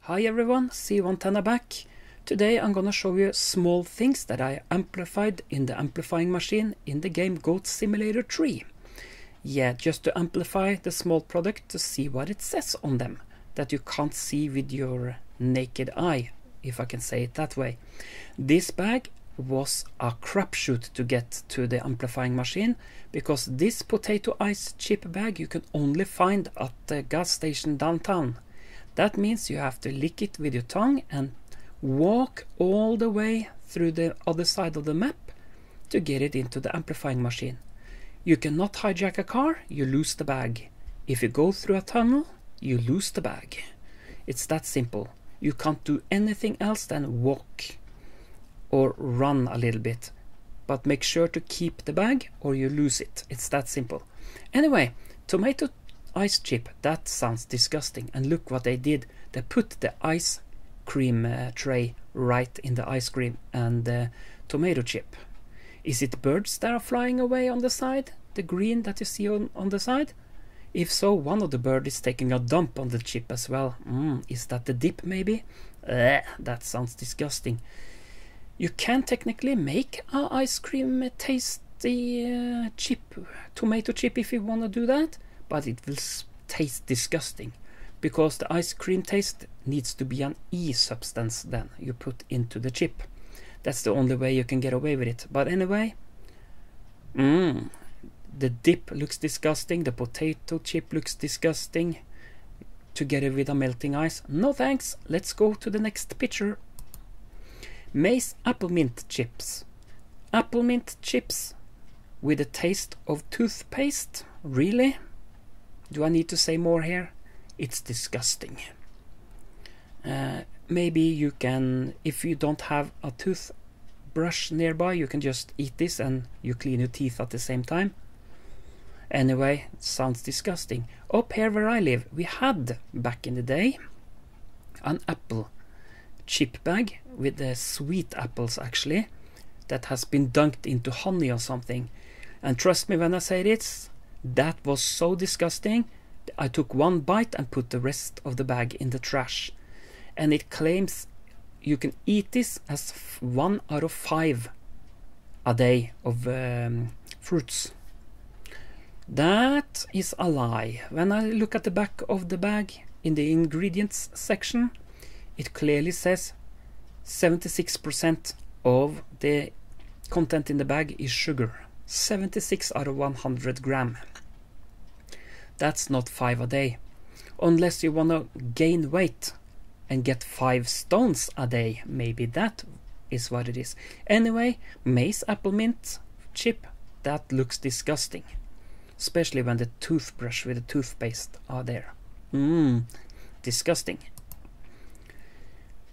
Hi everyone, C110 back. Today I'm gonna show you small things that I amplified in the amplifying machine in the game Goat Simulator 3. Yeah, just to amplify the small product to see what it says on them, that you can't see with your naked eye, if I can say it that way. This bag was a crapshoot to get to the amplifying machine, because this potato ice chip bag you can only find at the gas station downtown. That means you have to lick it with your tongue and walk all the way through the other side of the map to get it into the amplifying machine. You cannot hijack a car, you lose the bag. If you go through a tunnel, you lose the bag. It's that simple. You can't do anything else than walk or run a little bit. But make sure to keep the bag or you lose it. It's that simple. Anyway, tomato ice chip, that sounds disgusting. And look what they did. They put the ice cream tray right in the ice cream and the tomato chip. Is it birds that are flying away on the side? The green that you see on the side? If so, one of the birds is taking a dump on the chip as well. Is that the dip maybe? That sounds disgusting. You can technically make a ice cream tasty chip, tomato chip, if you want to do that, but it will taste disgusting, because the ice cream taste needs to be an E substance then you put into the chip. That's the only way you can get away with it. But anyway, the dip looks disgusting, the potato chip looks disgusting, together with a melting ice. No thanks, let's go to the next picture. Maize apple mint chips. Apple mint chips with a taste of toothpaste? Really? Do I need to say more here? It's disgusting. Maybe you can, if you don't have a toothbrush nearby, you can just eat this and you clean your teeth at the same time. Anyway, it sounds disgusting. Up here where I live, we had back in the day an apple chip bag with the sweet apples actually, that has been dunked into honey or something. And trust me when I say this, that was so disgusting. I took one bite and put the rest of the bag in the trash. And it claims you can eat this as 1 out of 5 a day of fruits. That is a lie. When I look at the back of the bag in the ingredients section, it clearly says 76% of the content in the bag is sugar. 76 out of 100 gram. That's not 5 a day. Unless you want to gain weight and get 5 stones a day. Maybe that is what it is. Anyway, maize apple mint chip, that looks disgusting. Especially when the toothbrush with the toothpaste are there. Disgusting.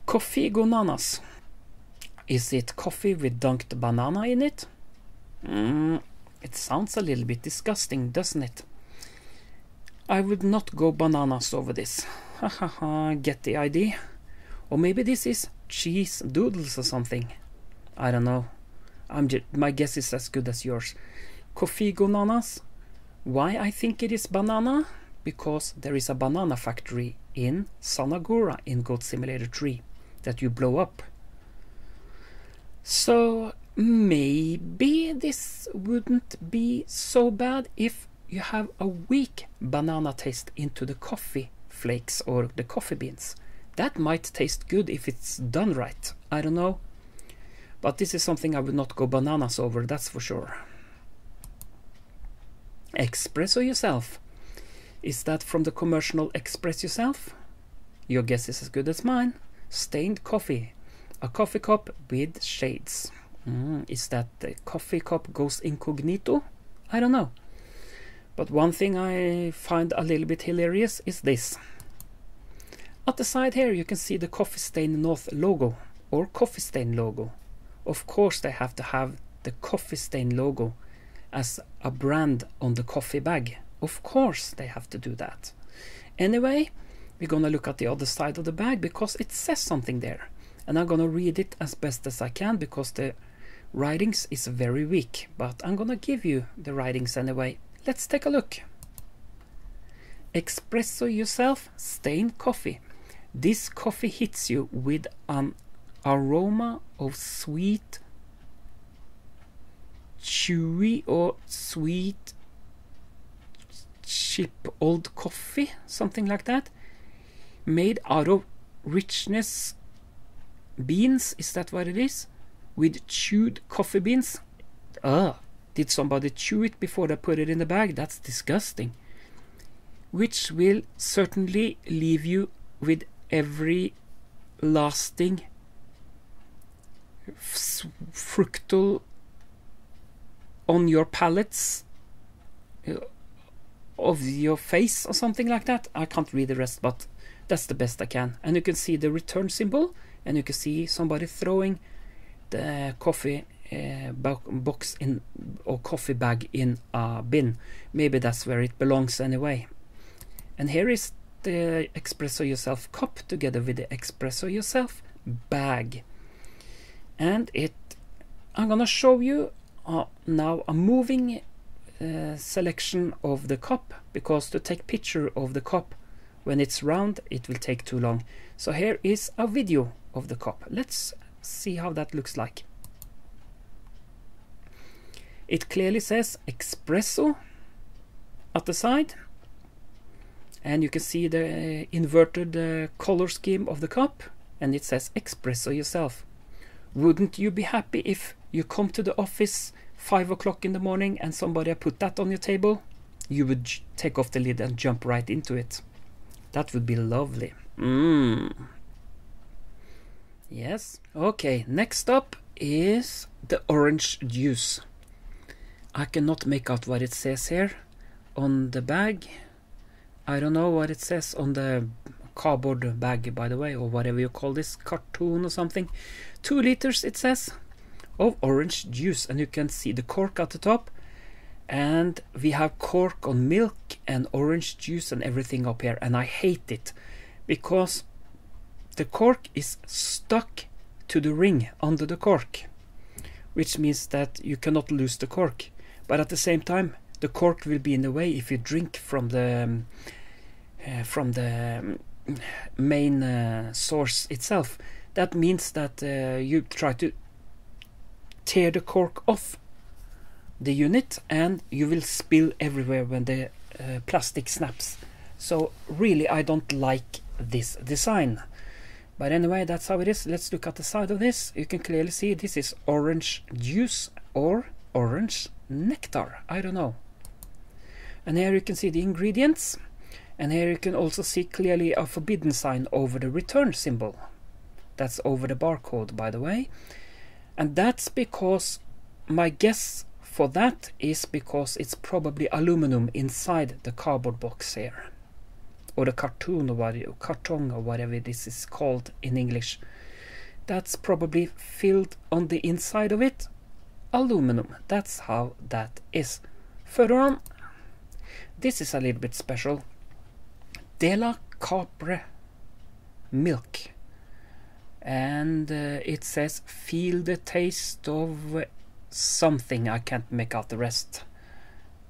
Coffee gonanas. Is it coffee with dunked banana in it? It sounds a little bit disgusting, doesn't it? I would not go bananas over this. Get the idea? Or maybe this is cheese doodles or something. I don't know. My guess is as good as yours. Coffee gonanas. Why I think it is banana? Because there is a banana factory in Sanagora in Goat Simulator 3 that you blow up. So maybe this wouldn't be so bad if you have a weak banana taste into the coffee flakes or the coffee beans. That might taste good if it's done right. I don't know. But this is something I would not go bananas over, that's for sure. Espresso yourself. Is that from the commercial Express Yourself? Your guess is as good as mine. Stained coffee. A coffee cup with shades. Is that the coffee cup goes incognito? I don't know. But one thing I find a little bit hilarious is this. At the side here you can see the Coffee Stain North logo, or Coffee Stain logo. Of course they have to have the Coffee Stain logo as a brand on the coffee bag. Of course they have to do that. Anyway, we're gonna look at the other side of the bag because it says something there. And I'm gonna read it as best as I can because the writings is very weak. But I'm gonna give you the writings anyway. Let's take a look. Espresso yourself, stained coffee. This coffee hits you with an aroma of sweet, chewy or sweet chip old coffee, something like that, made out of richness beans. Is that what it is? With chewed coffee beans. Did somebody chew it before they put it in the bag? That's disgusting. Which will certainly leave you with every lasting fructal on your palates of your face or something like that. I can't read the rest, but that's the best I can. And you can see the return symbol, and you can see somebody throwing the coffee box in, or coffee bag, in a bin. Maybe that's where it belongs anyway. And here is the Espresso Yourself cup together with the Espresso Yourself bag. And I'm gonna show you now a moving selection of the cup, because to take picture of the cup when it's round, it will take too long. So here is a video of the cup. Let's see how that looks like. It clearly says espresso at the side, and you can see the inverted color scheme of the cup, and it says Espresso Yourself. Wouldn't you be happy if you come to the office 5 o'clock in the morning and somebody put that on your table? You would take off the lid and jump right into it. That would be lovely. Yes. Okay, next up is the orange juice. I cannot make out what it says here on the bag. I don't know what it says on the cardboard bag, by the way, or whatever you call this, cartoon or something. 2 liters, it says, of orange juice, and you can see the cork at the top. And we have cork on milk and orange juice and everything up here, and I hate it because the cork is stuck to the ring under the cork, which means that you cannot lose the cork. But at the same time, the cork will be in the way if you drink from the main source itself. That means that you try to tear the cork off the unit, and you will spill everywhere when the plastic snaps. So really, I don't like this design. But anyway, that's how it is. Let's look at the side of this. You can clearly see this is orange juice or orange nectar. I don't know. And here you can see the ingredients. And here you can also see clearly a forbidden sign over the return symbol. That's over the barcode, by the way. And that's because, my guess for that is because it's probably aluminum inside the cardboard box here. Or the cartoon or whatever this is called in English. That's probably filled on the inside of it. Aluminum. That's how that is. Further on, this is a little bit special. De la Capre milk. And it says, feel the taste of something. I can't make out the rest.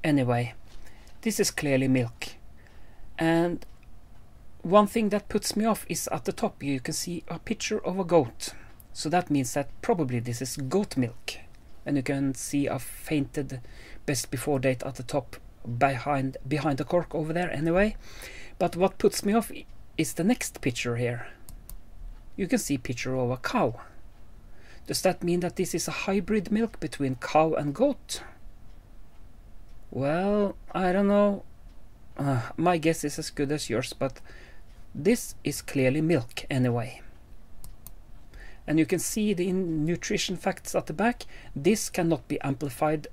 Anyway, this is clearly milk. And one thing that puts me off is at the top you can see a picture of a goat. So that means that probably this is goat milk. And you can see a fainted best before date at the top behind the cork over there anyway. But what puts me off is the next picture here. You can see a picture of a cow. Does that mean that this is a hybrid milk between cow and goat? Well, I don't know. My guess is as good as yours, but this is clearly milk anyway. And you can see the nutrition facts at the back. This cannot be amplified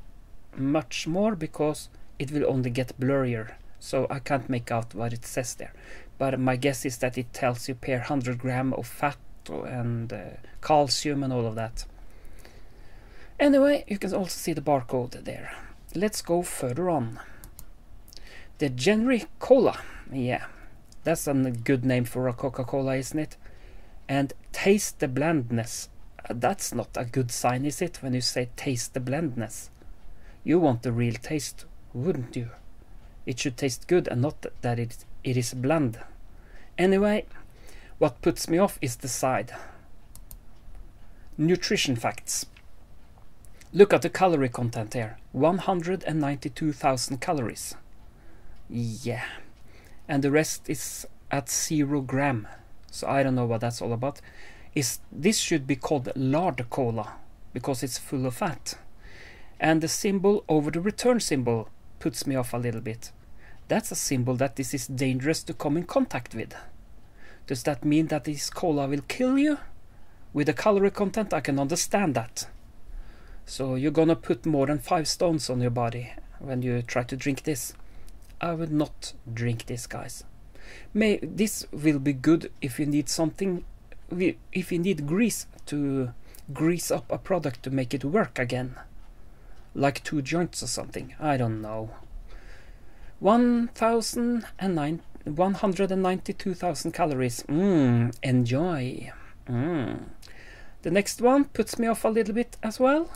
much more because it will only get blurrier. So I can't make out what it says there. But my guess is that it tells you per 100 gram of fat and calcium and all of that. Anyway, you can also see the barcode there. Let's go further on. The generic cola. Yeah, that's a good name for a Coca-Cola, isn't it? And taste the blandness. That's not a good sign, is it, when you say taste the blandness? You want the real taste, wouldn't you? It should taste good and not that it is bland. Anyway, What puts me off is the side. Nutrition facts. Look at the calorie content here. 192,000 calories. Yeah. And the rest is at 0 gram. So I don't know what that's all about. This should be called lard cola because it's full of fat. And the symbol over the return symbol puts me off a little bit. That's a symbol that this is dangerous to come in contact with. Does that mean that this cola will kill you? With the calorie content, I can understand that. So you're gonna put more than 5 stones on your body when you try to drink this. I would not drink this, guys. This will be good if you need something, if you need grease to grease up a product to make it work again. Like 2 joints or something, I don't know. 192,000 calories. Enjoy. The next one puts me off a little bit as well.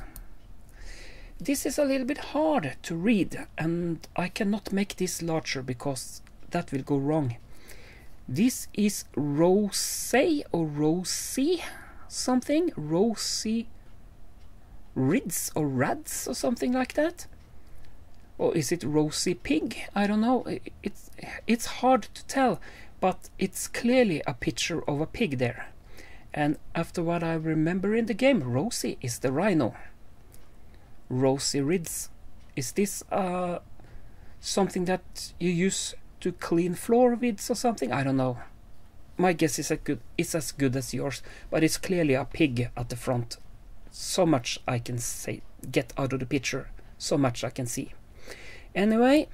This is a little bit hard to read, and I cannot make this larger because that will go wrong. This is Rosé or Rosie something. Rosie Rids or Rads or something like that. Or is it Rosie Pig? I don't know. It's hard to tell, but it's clearly a picture of a pig there. And after what I remember in the game, Rosie is the rhino. Rosie Rids. Is this something that you use to clean floor with or something? I don't know. My guess is as good as yours, but it's clearly a pig at the front. So much I can say, get out of the picture. So much I can see. Anyway,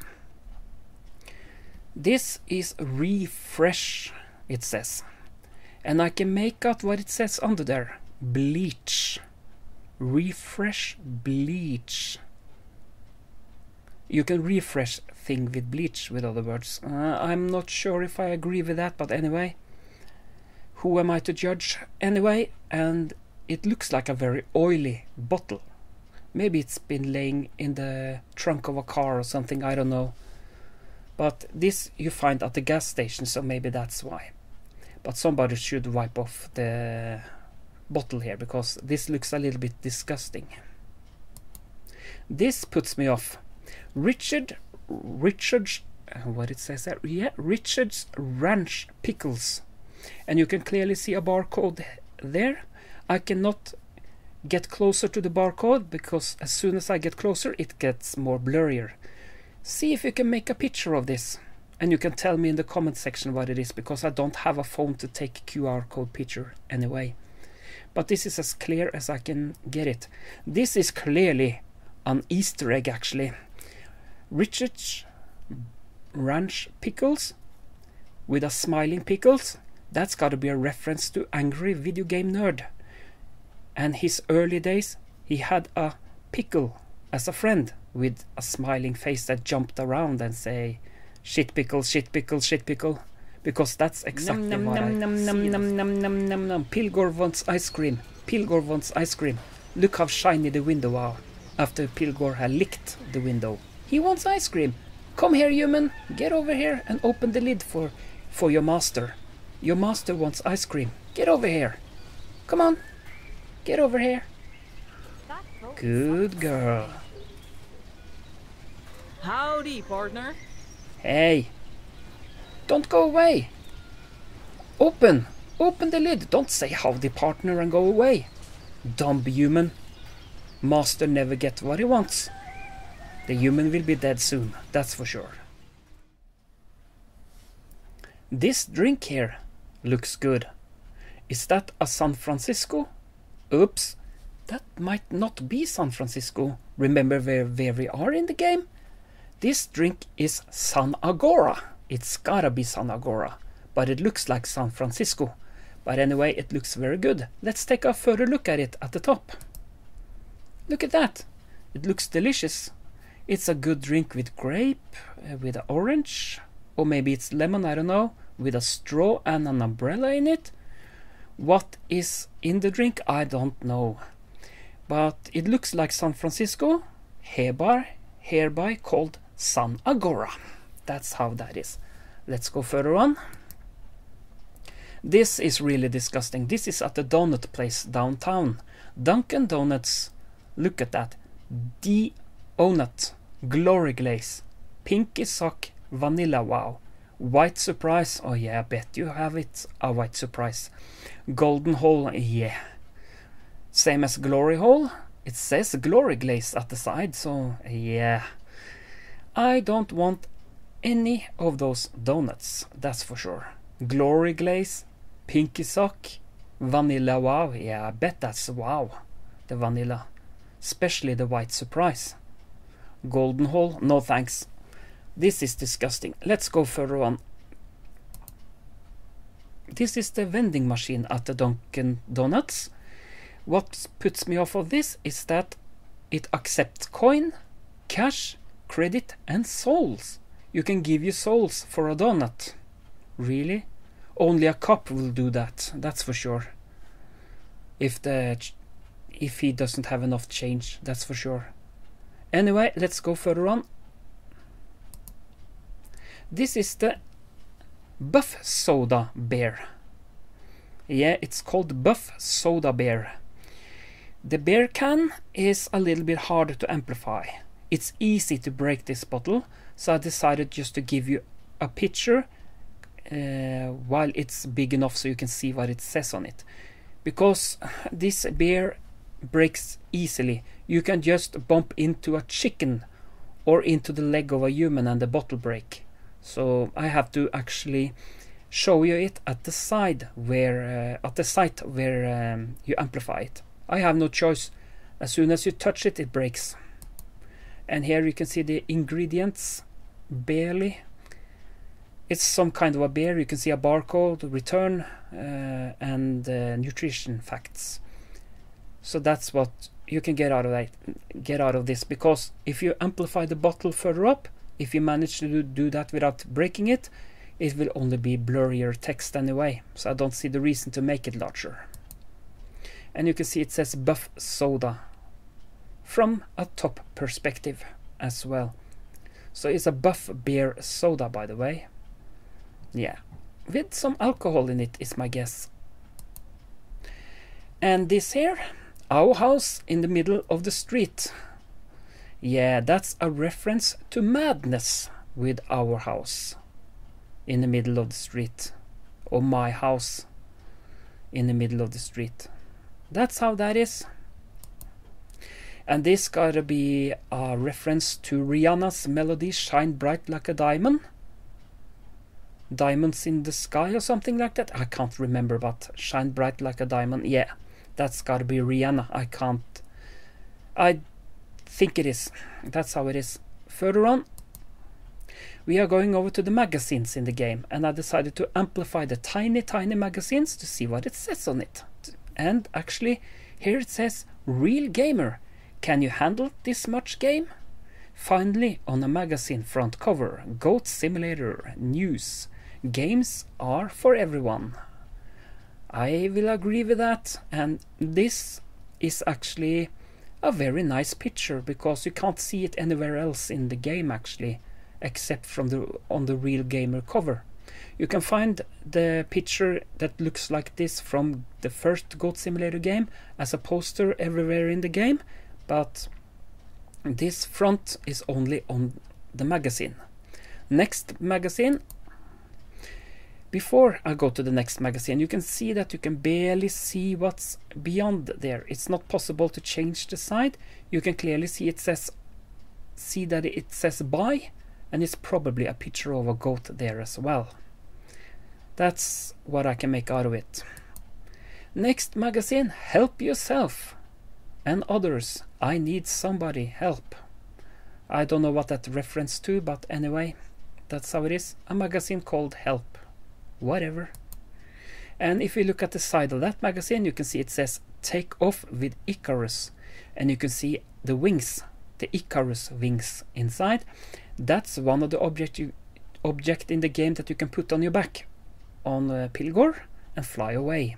this is refresh, it says. And I can make out what it says under there. Bleach. Refresh bleach. You can refresh thing with bleach, with other words. I'm not sure if I agree with that, but anyway. Who am I to judge? Anyway, and it looks like a very oily bottle. Maybe it's been laying in the trunk of a car or something, I don't know. But this you find at the gas station, so maybe that's why. But somebody should wipe off the bottle here, because this looks a little bit disgusting. This puts me off. Richard's what it says there? Yeah, Richard's Ranch Pickles. And you can clearly see a barcode there. I cannot get closer to the barcode because as soon as I get closer it gets more blurrier. See if you can make a picture of this, and you can tell me in the comment section what it is, because I don't have a phone to take QR code picture anyway. But this is as clear as I can get it. This is clearly an Easter egg actually. Richard's Ranch Pickles with a smiling pickles. That's got to be a reference to Angry Video Game Nerd. And his early days, he had a pickle as a friend with a smiling face that jumped around and say, shit pickle, shit pickle, shit pickle. Because that's exactly what I see. Pilgor wants ice cream. Pilgor wants ice cream. Look how shiny the window are after Pilgor had licked the window. He wants ice cream. Come here, human. Get over here and open the lid for your master. Your master wants ice cream. Get over here. Come on. Get over here. Good girl. Howdy, partner. Hey. Don't go away. Open the lid. Don't say howdy, partner, and go away. Dumb human. Master never gets what he wants. The human will be dead soon, that's for sure. This drink here looks good. Is that a San Francisco? Oops, that might not be San Francisco. Remember where we are in the game? This drink is San Agora. It's gotta be San Agora, but it looks like San Francisco. But anyway, it looks very good. Let's take a further look at it at the top. Look at that. It looks delicious. It's a good drink with grape, with an orange, or maybe it's lemon, I don't know, with a straw and an umbrella in it. What is in the drink, I don't know. But it looks like San Francisco, hereby called San Agora. That's how that is. Let's go further on. This is really disgusting. This is at the donut place downtown. Dunkin' Donuts. Look at that. Donut. Glory glaze. Pinky sock. Vanilla. Wow. White surprise. Oh yeah, I bet you have it. A white surprise. Golden hole. Yeah. Same as glory hole. It says glory glaze at the side. So yeah. I don't want any of those donuts. That's for sure. Glory glaze. Pinky sock. Vanilla. Wow. Yeah, I bet that's wow. The vanilla. Especially the white surprise. Golden hole. No thanks. This is disgusting. Let's go further on. This is the vending machine at the Dunkin' Donuts. What puts me off of this is that it accepts coin, cash, credit and souls. You can give you souls for a donut. Really? Only a cop will do that, that's for sure. If he doesn't have enough change, that's for sure. Anyway, let's go further on. This is the Buff Soda Bear. Yeah, it's called Buff Soda Bear. The beer can is a little bit harder to amplify. It's easy to break this bottle, so I decided just to give you a picture while it's big enough so you can see what it says on it. Because this beer breaks easily. You can just bump into a chicken or into the leg of a human and the bottle break. So I have to actually show you it at the side where at the site where you amplify it. I have no choice. As soon as you touch it, it breaks. And here you can see the ingredients. Barely. It's some kind of a beer. You can see a barcode, return, and nutrition facts. So that's what you can get out of that. Get out of this, because if you amplify the bottle further up, if you manage to do that without breaking it, it will only be blurrier text anyway. So I don't see the reason to make it larger. And you can see it says Buff Soda from a top perspective as well. So it's a buff beer soda, by the way. Yeah, with some alcohol in it is my guess. And this here, our house in the middle of the street. Yeah, that's a reference to Madness with our house in the middle of the street. Or my house in the middle of the street. That's how that is. And this gotta be a reference to Rihanna's melody Shine Bright Like a Diamond. Diamonds in the Sky or something like that. I can't remember, but Shine Bright Like a Diamond. Yeah, that's gotta be Rihanna. I think it is. That's how it is. Further on, we are going over to the magazines in the game, and I decided to amplify the tiny magazines to see what it says on it. And actually, here it says, Real Gamer, can you handle this much game? Finally, on a magazine front cover, Goat Simulator News. Games are for everyone. I will agree with that, and this is actually a very nice picture, because you can't see it anywhere else in the game actually, except from on the Real Gamer cover. You can find the picture that looks like this from the first Goat Simulator game as a poster everywhere in the game, but this front is only on the magazine. Next magazine. Before I go to the next magazine, you can see that you can barely see what's beyond there. It's not possible to change the side. You can clearly see it says buy, and it's probably a picture of a goat there as well. That's what I can make out of it. Next magazine, Help Yourself and Others. I Need Somebody Help. I don't know what that reference to, but anyway, that's how it is. A magazine called Help. Whatever. And if you look at the side of that magazine, you can see it says Take Off with Icarus. And you can see the wings, the Icarus wings inside. That's one of the object in the game that you can put on your back on Pilgor and fly away.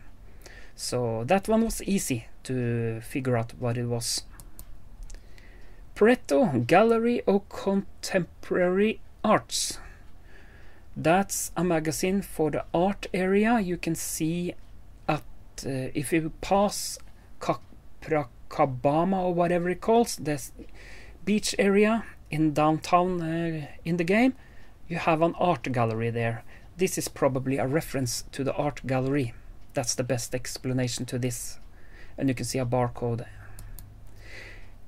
So that one was easy to figure out what it was. Pareto Gallery of Contemporary Arts. That's a magazine for the art area. You can see at if you pass Copacabana or whatever it calls, this beach area in downtown in the game, you have an art gallery there. This is probably a reference to the art gallery. That's the best explanation to this. And you can see a barcode.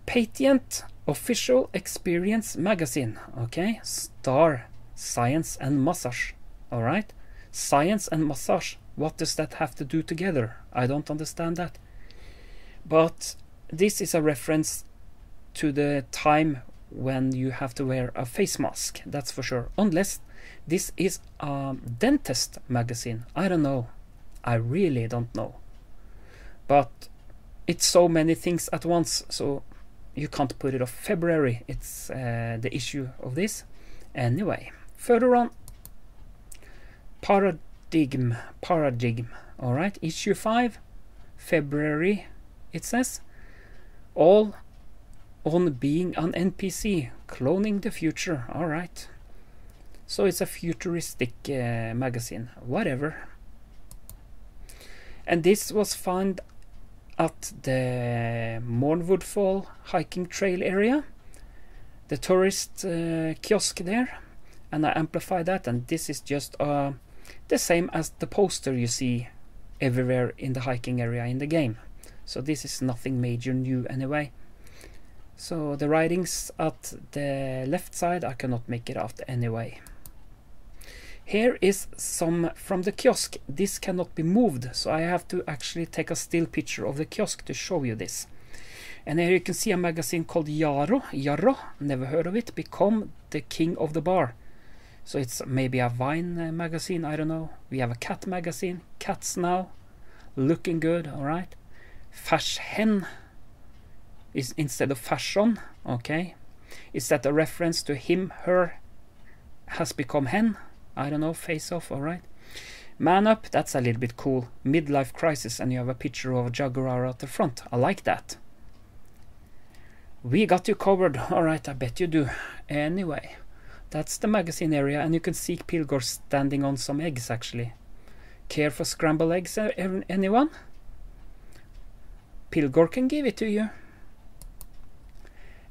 Patent Official Experience Magazine. Okay, Star, Science and Massage. Alright, Science and Massage. What does that have to do together? I don't understand that. But this is a reference to the time when you have to wear a face mask. That's for sure. Unless this is a dentist magazine. I don't know. I really don't know. But it's so many things at once, so you can't put it off. February, it's the issue of this. Anyway, further on, Paradigm. All right, issue 5, February. It says, all on being an NPC, cloning the future. All right, so it's a futuristic magazine, whatever. And this was found at the Mornwood Fall hiking trail area, the tourist kiosk there, and I amplified that, and this is just the same as the poster you see everywhere in the hiking area in the game. So this is nothing major new anyway. So the writings at the left side, I cannot make it out anyway. Here is some from the kiosk. This cannot be moved, so I have to actually take a still picture of the kiosk to show you this. And here you can see a magazine called Yarro, never heard of it. Become the King of the Bar. So it's maybe a wine magazine, I don't know. We have a cat magazine, Cats Now, looking good, alright. Fashion is instead of fashion, okay. Is that a reference to him, her, has become hen? I don't know, face off, alright. Man Up, that's a little bit cool. Midlife crisis, and you have a picture of a jaguar at the front. I like that. We got you covered, alright, I bet you do. Anyway, that's the magazine area, and you can see Pilgor standing on some eggs actually. Care for scrambled eggs, anyone? Pilgor can give it to you.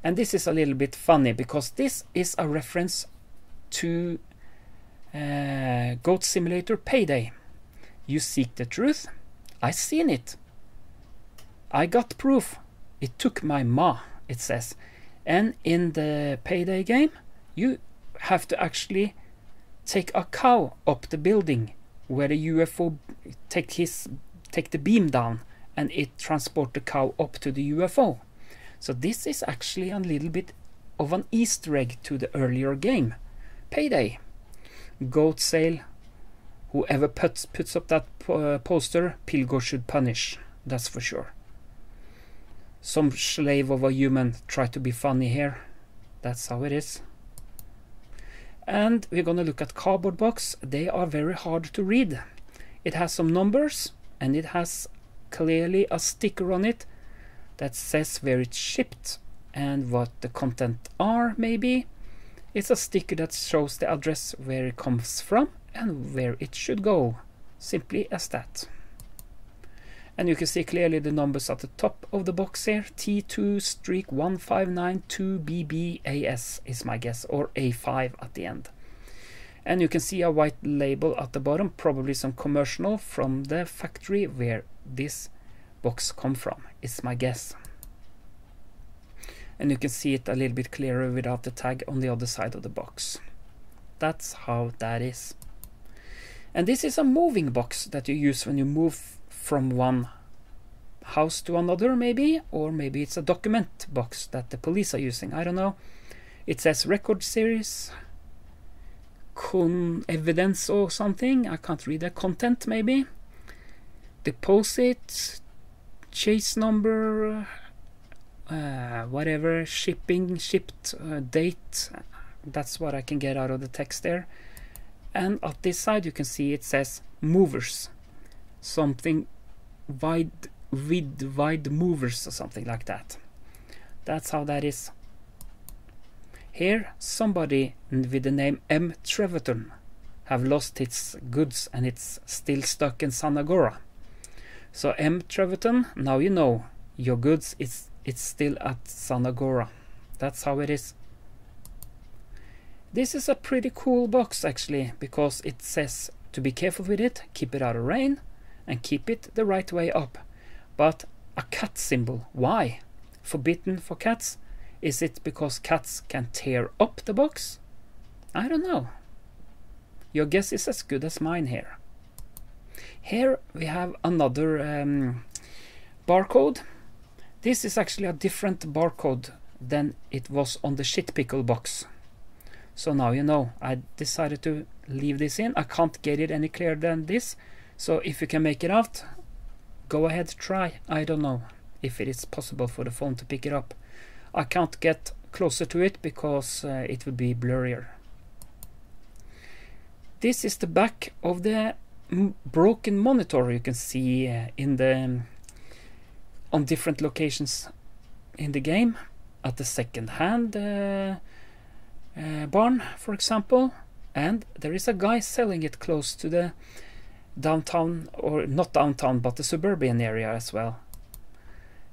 And this is a little bit funny, because this is a reference to Goat Simulator Payday. You seek the truth. I seen it. I got proof. It took my ma, it says. And in the Payday game, you have to actually take a cow up the building where the UFO take the beam down, and it transport the cow up to the UFO. So this is actually a little bit of an Easter egg to the earlier game, Payday. Goat sale. Whoever puts up that poster, Pilgor should punish. That's for sure. Some slave of a human try to be funny here. That's how it is. And we're gonna look at cardboard box. They are very hard to read. It has some numbers, and it has clearly a sticker on it that says where it's shipped and what the content are, maybe. It's a sticker that shows the address where it comes from and where it should go. Simply as that. And you can see clearly the numbers at the top of the box here. T2-159-2BBAS is my guess, or A5 at the end. And you can see a white label at the bottom, probably some commercial from the factory where this box come from, is my guess. And you can see it a little bit clearer without the tag on the other side of the box. That's how that is. And this is a moving box that you use when you move from one house to another, maybe, or maybe it's a document box that the police are using, I don't know. It says record series, evidence or something, I can't read the content, maybe. Deposit, chase number, whatever, shipped, date. That's what I can get out of the text there. And at this side you can see it says movers, something wide movers or something like that. That's how that is. Here somebody with the name M. Treverton have lost its goods and it's still stuck in Sanagora. So M. Treverton, now you know your goods, it's still at Sanagora. That's how it is. This is a pretty cool box actually, because it says to be careful with it, keep it out of rain, and keep it the right way up. But a cat symbol, why? Forbidden for cats? Is it because cats can tear up the box? I don't know. Your guess is as good as mine here. Here we have another barcode. This is actually a different barcode than it was on the shit pickle box. So now you know. I decided to leave this in. I can't get it any clearer than this. So if you can make it out, go ahead, try. I don't know if it is possible for the phone to pick it up. I can't get closer to it because it would be blurrier. This is the back of the broken monitor you can see in the on different locations in the game. At the second-hand barn, for example, and there is a guy selling it close to the downtown, or not downtown, but the suburban area as well.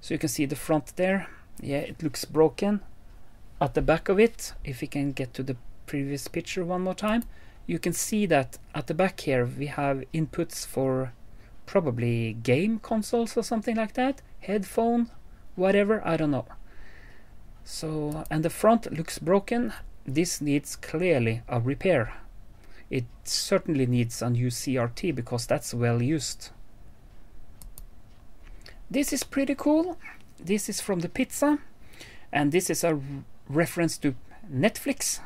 So you can see the front there. Yeah, it looks broken. At the back of it, if we can get to the previous picture one more time, you can see that at the back here we have inputs for probably game consoles or something like that, headphone, whatever, I don't know. So, and the front looks broken. This needs clearly a repair. It certainly needs a new CRT because that's well used. This is pretty cool. This is from the pizza, and this is a reference to Netflix.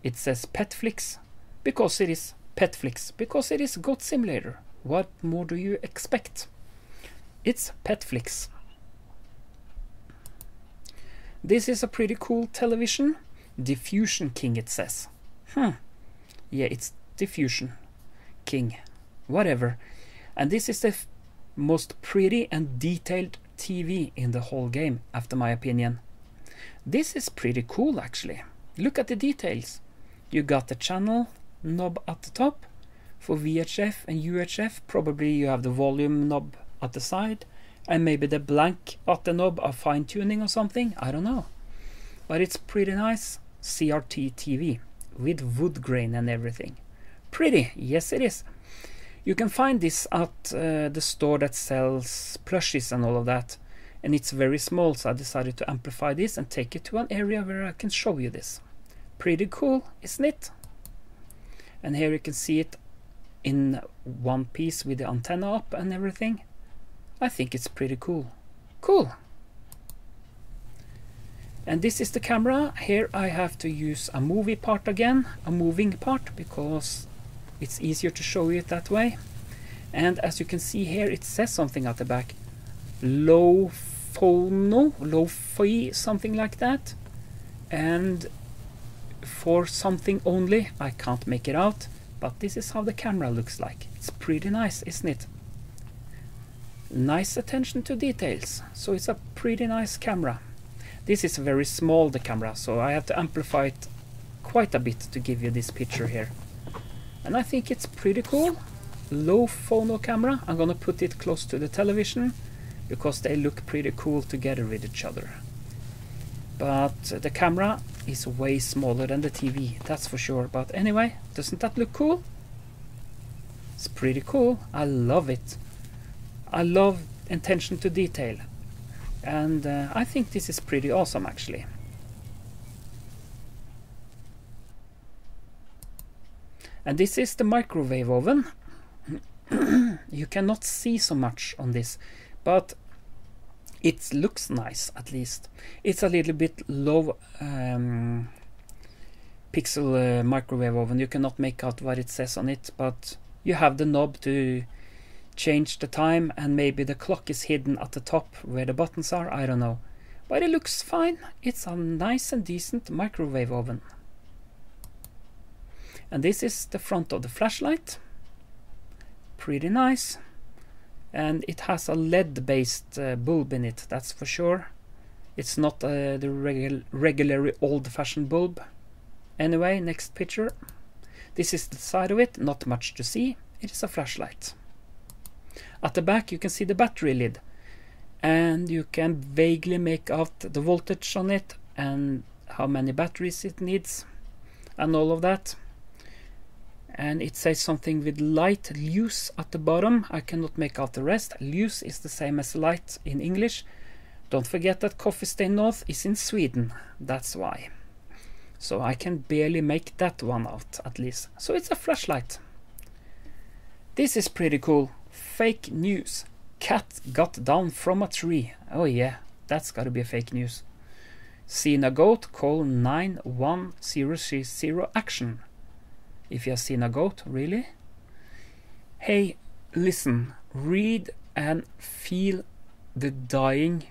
It says Petflix because it is Petflix, because it is Goat Simulator. What more do you expect? It's Petflix. This is a pretty cool television. Diffusion King, it says. Yeah, it's Diffusion King. Whatever. And this is the most pretty and detailed TV in the whole game, after my opinion. This is pretty cool, actually. Look at the details. You got the channel knob at the top for VHF and UHF. Probably you have the volume knob at the side, and maybe the blank at the knob of fine-tuning or something. I don't know. But it's pretty nice CRT TV with wood grain and everything. Pretty, yes it is. You can find this at the store that sells plushies and all of that. And it's very small, so I decided to amplify this and take it to an area where I can show you this. Pretty cool, isn't it? And here you can see it in one piece with the antenna up and everything. I think it's pretty cool. Cool! And this is the camera. Here I have to use a movie part again, a moving part, because it's easier to show you it that way. And as you can see here, it says something at the back. Lo-fi, something like that. And for something only, I can't make it out, but this is how the camera looks like. It's pretty nice, isn't it? Nice attention to details. So it's a pretty nice camera. This is very small, the camera, so I have to amplify it quite a bit to give you this picture here. And I think it's pretty cool. Low phono camera. I'm gonna put it close to the television because they look pretty cool together with each other. But the camera is way smaller than the TV, that's for sure. But anyway, doesn't that look cool? It's pretty cool. I love it. I love attention to detail. And I think this is pretty awesome, actually. And this is the microwave oven. You cannot see so much on this, but it looks nice, at least. It's a little bit low pixel microwave oven. You cannot make out what it says on it, but you have the knob to change the time, and maybe the clock is hidden at the top where the buttons are. I don't know, but it looks fine. It's a nice and decent microwave oven. And this is the front of the flashlight. Pretty nice. And it has a LED based bulb in it, that's for sure. It's not the regular old-fashioned bulb. Anyway, next picture. This is the side of it, not much to see. It is a flashlight. At the back you can see the battery lid, and you can vaguely make out the voltage on it and how many batteries it needs and all of that. And it says something with light loose at the bottom. I cannot make out the rest. Loose is the same as light in English. Don't forget that Coffee Stain North is in Sweden, that's why. So I can barely make that one out, at least. So it's a flashlight. This is pretty cool. Fake news. Cat got down from a tree. Oh yeah, that's gotta be a fake news. Seen a goat, call 91030 action. If you have seen a goat, really? Hey, listen, read and feel the dying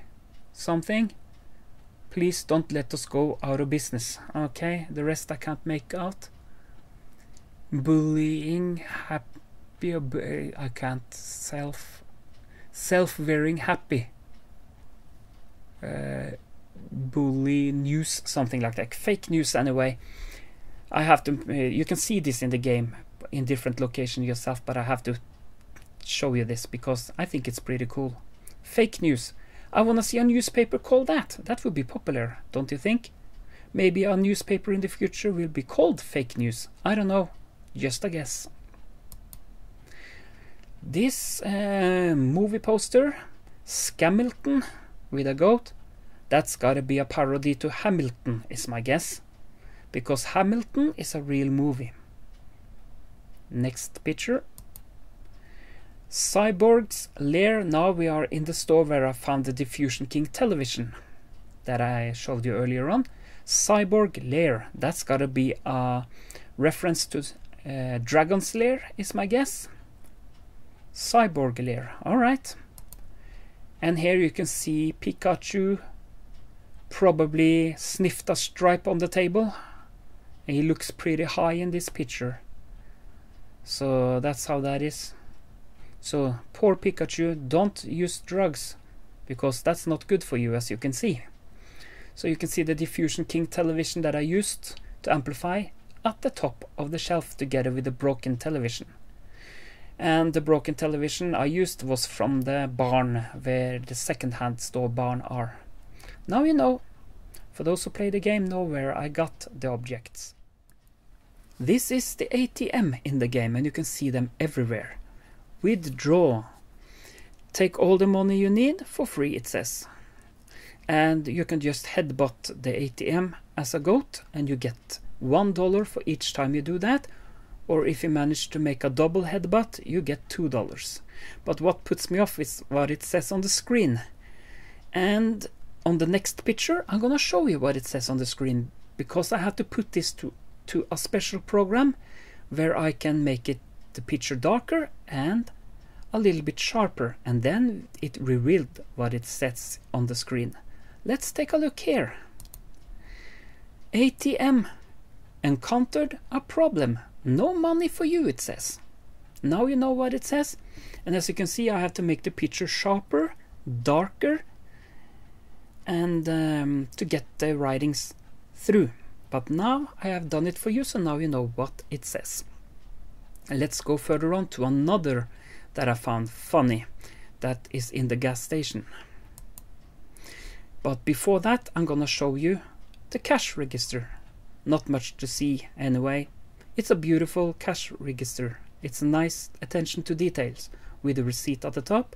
something. Please don't let us go out of business. Okay, the rest I can't make out. Bullying, happy, I can't, self-wearing happy. Bully news, something like that. Fake news anyway. I have to, you can see this in the game in different locations yourself, but I have to show you this because I think it's pretty cool. Fake news. I want to see a newspaper called that. That would be popular, don't you think? Maybe a newspaper in the future will be called fake news. I don't know. Just a guess. This movie poster, Scamilton with a goat, that's gotta be a parody to Hamilton, is my guess. Because Hamilton is a real movie. Next picture. Cyborg's Lair. Now we are in the store where I found the Diffusion King television that I showed you earlier on. Cyborg Lair. That's gotta be a reference to Dragon's Lair, is my guess. Cyborg Lair. Alright. And here you can see Pikachu probably sniffed a stripe on the table. He looks pretty high in this picture. So that's how that is. So poor Pikachu, don't use drugs because that's not good for you, as you can see. So you can see the Diffusion King television that I used to amplify at the top of the shelf together with the broken television. And the broken television I used was from the barn where the second-hand store barn are. Now you know. For those who play the game know where I got the objects. This is the ATM in the game and you can see them everywhere. Withdraw. Take all the money you need for free, it says. And you can just headbutt the ATM as a goat and you get $1 for each time you do that. Or if you manage to make a double headbutt, you get $2. But what puts me off is what it says on the screen. And on the next picture, I'm gonna show you what it says on the screen, because I have to put this to a special program where I can make it the picture darker and a little bit sharper, and then it revealed what it says on the screen. Let's take a look here. ATM encountered a problem. No money for you, it says. Now you know what it says. And as you can see, I have to make the picture sharper, darker, and to get the writings through. But now I have done it for you, so now you know what it says. And let's go further on to another that I found funny, that is in the gas station. But before that, I'm gonna show you the cash register. Not much to see anyway. It's a beautiful cash register. It's a nice attention to details with the receipt at the top.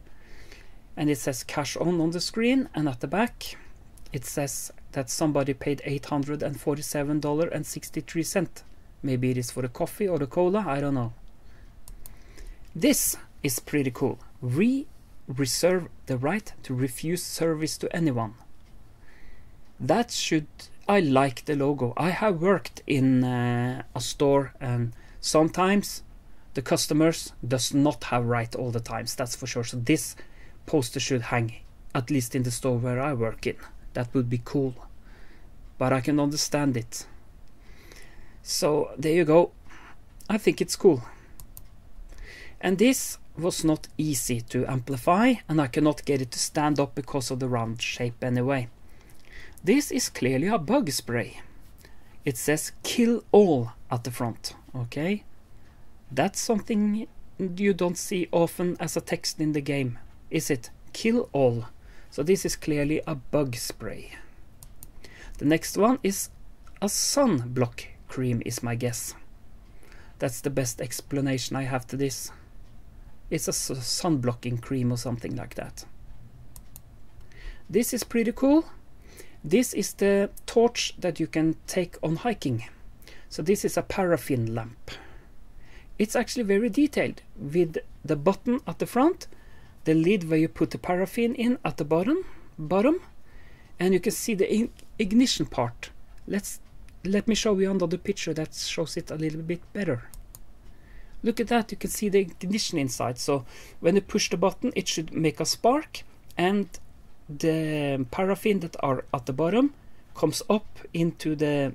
And it says cash on the screen, and at the back it says that somebody paid $847.63. Maybe it is for the coffee or the cola, I don't know. This is pretty cool. We reserve the right to refuse service to anyone. That should... I like the logo. I have worked in a store and sometimes the customers does not have right all the times, that's for sure. So this poster should hang, at least in the store where I work in. That would be cool. But I can understand it. So there you go. I think it's cool. And this was not easy to amplify, and I cannot get it to stand up because of the round shape anyway. This is clearly a bug spray. it says kill all at the front. Okay, that's something you don't see often as a text in the game, is it? Kill all. So this is clearly a bug spray. The next one is a sunblock cream, is my guess. That's the best explanation I have to this. It's a sunblocking cream or something like that. This is pretty cool. This is the torch that you can take on hiking. So this is a paraffin lamp. It's actually very detailed, with the button at the front, the lid where you put the paraffin in at the bottom, and you can see the ignition part. Let me show you another picture that shows it a little bit better. Look at that, you can see the ignition inside. So when you push the button, it should make a spark, and the paraffin that are at the bottom comes up into the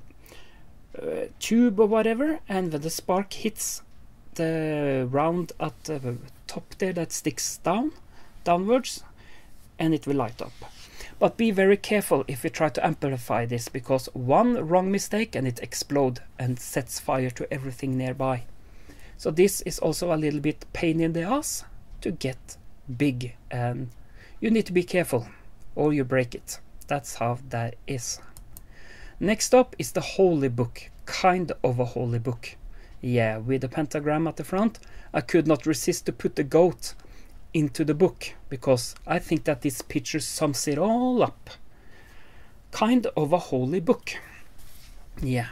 tube or whatever, and when the spark hits the round at the top there that sticks downwards, and it will light up. But be very careful if you try to amplify this, because one wrong mistake and it explodes and sets fire to everything nearby. So this is also a little bit pain in the ass to get big, and you need to be careful or you break it. That's how that is. Next up is the holy book, kind of a holy book. Yeah, with the pentagram at the front. I could not resist to put the goat into the book, because I think that this picture sums it all up. Kind of a holy book. Yeah.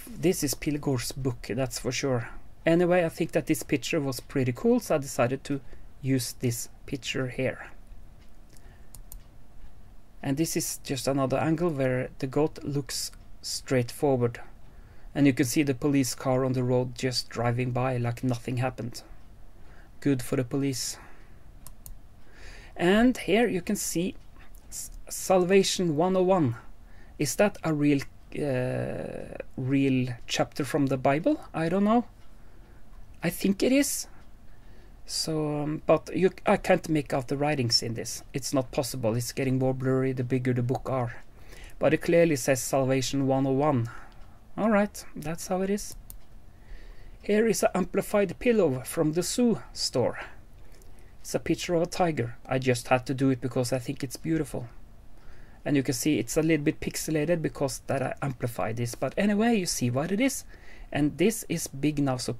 This is Pilgor's book, that's for sure. Anyway, I think that this picture was pretty cool, so I decided to use this picture here. And this is just another angle where the goat looks straight forward. And you can see the police car on the road just driving by like nothing happened. Good for the police. And here you can see Salvation 101. Is that a real chapter from the Bible? I don't know. I think it is. So, but I can't make out the writings in this. It's not possible. It's getting more blurry the bigger the book are. But it clearly says Salvation 101. Alright, that's how it is. Here is an amplified pillow from the zoo store. It's a picture of a tiger. I just had to do it because I think it's beautiful. And you can see it's a little bit pixelated because that I amplified this. But anyway, you see what it is. And this is big now, so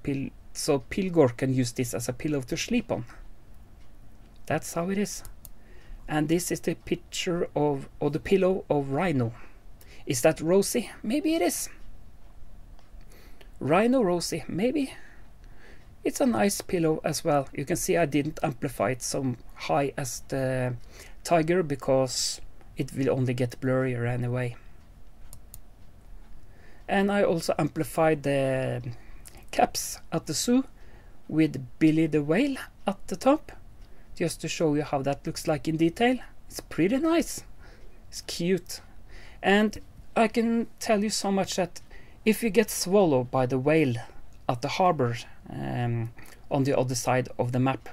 Pilgor can use this as a pillow to sleep on. That's how it is. And this is the picture of, or the pillow of Rhino. Is that Rosie? Maybe it is. Rhino Rosie, maybe. It's a nice pillow as well. You can see I didn't amplify it so high as the tiger because it will only get blurrier anyway. And I also amplified the caps at the zoo with Billy the Whale at the top, just to show you how that looks like in detail. It's pretty nice. It's cute. And I can tell you so much that if you get swallowed by the whale at the harbor on the other side of the map,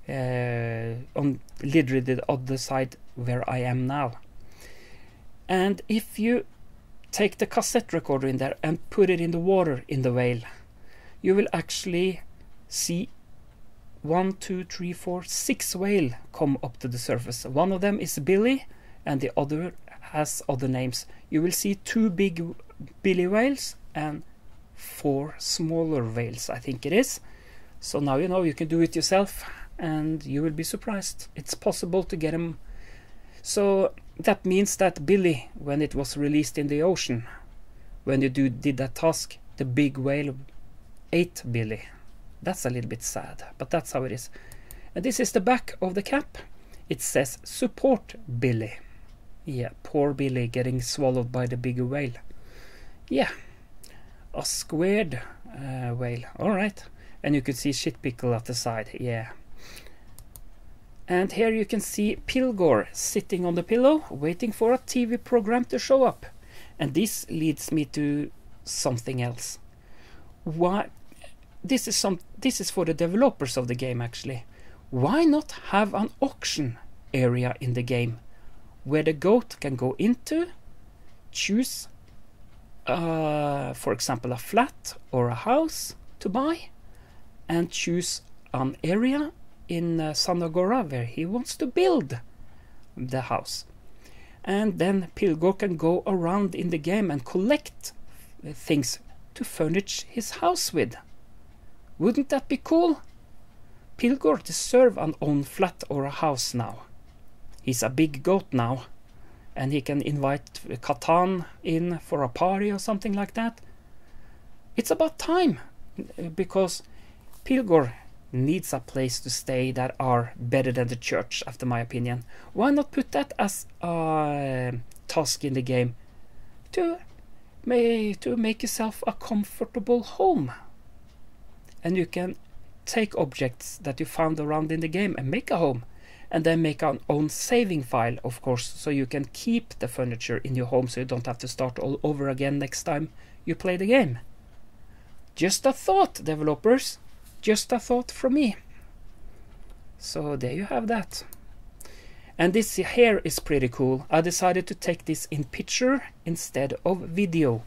on literally the other side where I am now, and if you take the cassette recorder in there and put it in the water in the whale, you will actually see 1, 2, 3, 4, 6 whale come up to the surface. One of them is Billy and the other has other names. You will see 2 big Billy whales and 4 smaller whales, I think it is. So now you know, you can do it yourself and you will be surprised. It's possible to get them. So that means that Billy, when it was released in the ocean, when you did that task, the big whale ate Billy. That's a little bit sad, but that's how it is. And this is the back of the cap. It says support Billy. Yeah, poor Billy getting swallowed by the bigger whale. Yeah, a squared whale. Alright. And you can see shit pickle at the side. Yeah. And here you can see Pilgor sitting on the pillow waiting for a TV program to show up. And this leads me to something else. Why? This is for the developers of the game actually. Why not have an auction area in the game where the goat can go into, choose for example, a flat or a house to buy, and choose an area in Sanagora where he wants to build the house. And then Pilgor can go around in the game and collect things to furnish his house with. Wouldn't that be cool? Pilgor deserves an own flat or a house now. He's a big goat now, and he can invite Catan in for a party or something like that. It's about time, because Pilgor needs a place to stay that are better than the church, after my opinion. Why not put that as a task in the game to make yourself a comfortable home? And you can take objects that you found around in the game and make a home, and then make an own saving file, of course, so you can keep the furniture in your home, so you don't have to start all over again next time you play the game. Just a thought, developers. Just a thought from me. So there you have that. And this here is pretty cool. I decided to take this in picture instead of video,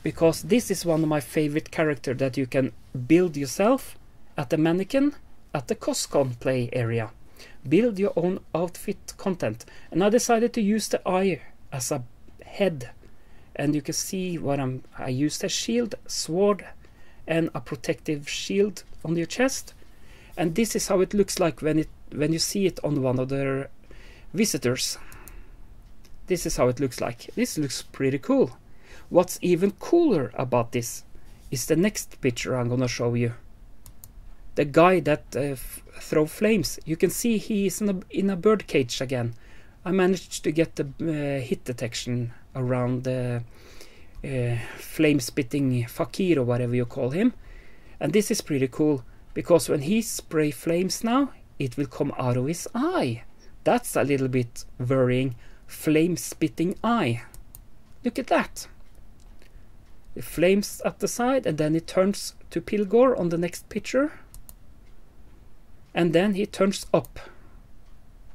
because this is one of my favorite characters that you can build yourself at the mannequin at the Coscon play area. Build your own outfit content. And I decided to use the eye as a head. And you can see what I used a shield, sword, and a protective shield on your chest. And this is how it looks like when you see it on one of their visitors. This is how it looks like. This looks pretty cool. What's even cooler about this is the next picture I'm gonna show you. The guy that throw flames. You can see he is in a bird cage again. I managed to get the hit detection around the flame-spitting fakir, or whatever you call him. And this is pretty cool, because when he spray flames now, it will come out of his eye. That's a little bit worrying. Flame-spitting eye. Look at that. The flames at the side, and then it turns to Pilgor on the next picture. And then he turns up.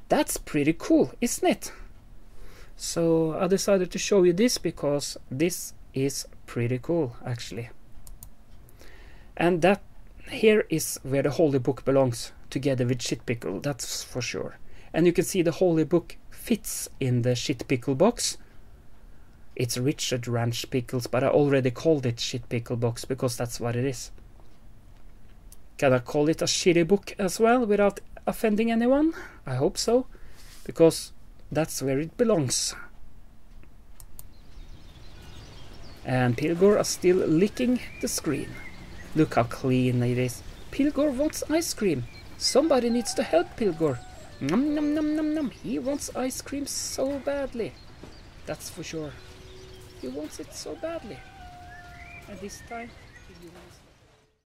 That's pretty cool, isn't it? So I decided to show you this because this is pretty cool, actually. And that here is where the holy book belongs, together with shit pickle, that's for sure. And you can see the holy book fits in the shit pickle box. It's Richard Ranch Pickles, but I already called it shit pickle box because that's what it is. Can I call it a shitty book as well without offending anyone? I hope so, because that's where it belongs. And Pilgor is still licking the screen. Look how clean it is. Pilgor wants ice cream. Somebody needs to help Pilgor. Nom nom nom nom nom. He wants ice cream so badly. That's for sure. He wants it so badly. And this time he wants